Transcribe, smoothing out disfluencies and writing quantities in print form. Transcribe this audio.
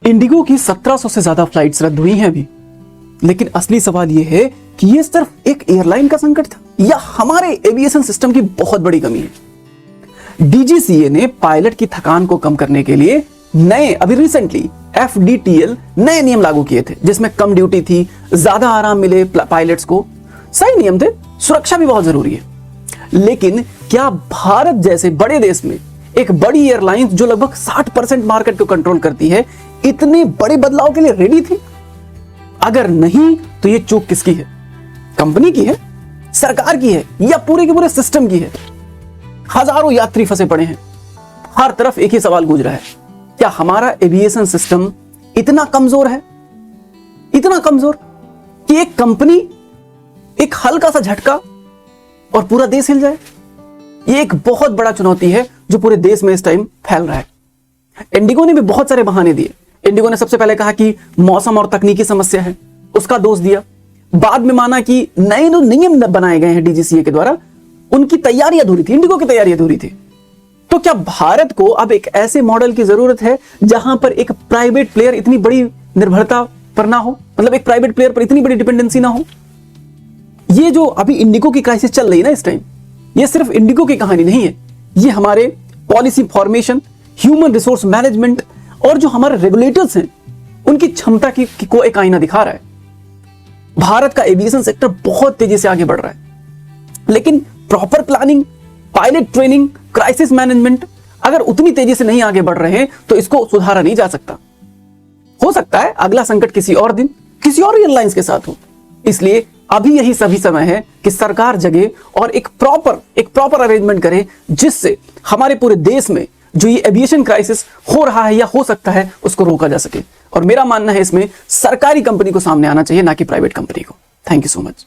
Indigo की 1700 से ज्यादा फ्लाइट्स रद्द हुई हैं अभी, लेकिन असली सवाल यह है कि यह सिर्फ एक एयरलाइन का संकट था या हमारे एविएशन सिस्टम की बहुत बड़ी कमी है। डीजीसीए ने पायलट की थकान को कम करने के लिए अभी रिसेंटली एफडीटीएल नए नियम लागू किए थे, जिसमें कम ड्यूटी थी, ज्यादा आराम मिले पायलट्स को। सही नियम थे, सुरक्षा भी बहुत जरूरी है। लेकिन क्या भारत जैसे बड़े देश में एक बड़ी एयरलाइंस जो लगभग 60% मार्केट को कंट्रोल करती है, इतने बड़े बदलाव के लिए रेडी थी? अगर नहीं तो यह चूक किसकी है? कंपनी की है, सरकार की है, या पूरे के पूरे सिस्टम की है? हजारों यात्री फंसे पड़े हैं। हर तरफ एक ही सवाल गूंज रहा है, क्या हमारा एविएशन सिस्टम इतना कमजोर है, इतना कमजोर कि एक कंपनी, एक हल्का सा झटका और पूरा देश हिल जाए? यह एक बहुत बड़ा चुनौती है जो पूरे देश में इस टाइम फैल रहा है। इंडिगो ने भी बहुत सारे बहाने दिए। इंडिगो ने सबसे पहले कहा कि मौसम और तकनीकी समस्या है, उसका दोष दिया। बाद में माना कि नए जो नियम बनाए गए हैं डीजीसीए के द्वारा, उनकी तैयारी अधूरी थी, इंडिगो की तैयारी अधूरी थी। तो क्या भारत को अब एक ऐसे मॉडल की जरूरत है जहां पर एक प्राइवेट प्लेयर इतनी बड़ी निर्भरता पर ना हो, मतलब एक प्राइवेट प्लेयर पर इतनी बड़ी डिपेंडेंसी ना हो? ये जो अभी इंडिगो की क्राइसिस चल रही है ना इस टाइम, ये सिर्फ इंडिगो की कहानी नहीं है, ये हमारे policy formation, human resource management और जो हमारे रेगुलेटर्स हैं उनकी क्षमता को एक आईना दिखा रहा है। भारत का एविएशन सेक्टर बहुत तेजी से आगे बढ़ रहा है, लेकिन proper planning, pilot training, crisis management अगर उतनी तेजी से नहीं आगे बढ़ रहे हैं तो इसको सुधारा नहीं जा सकता। हो सकता है अगला संकट किसी और दिन, किसी और एयरलाइंस के साथ हो। इसलिए अभी यही सभी समय है कि सरकार जगे और एक प्रॉपर अरेंजमेंट करे, जिससे हमारे पूरे देश में जो ये एविएशन क्राइसिस हो रहा है या हो सकता है उसको रोका जा सके। और मेरा मानना है इसमें सरकारी कंपनी को सामने आना चाहिए, ना कि प्राइवेट कंपनी को। Thank you so much.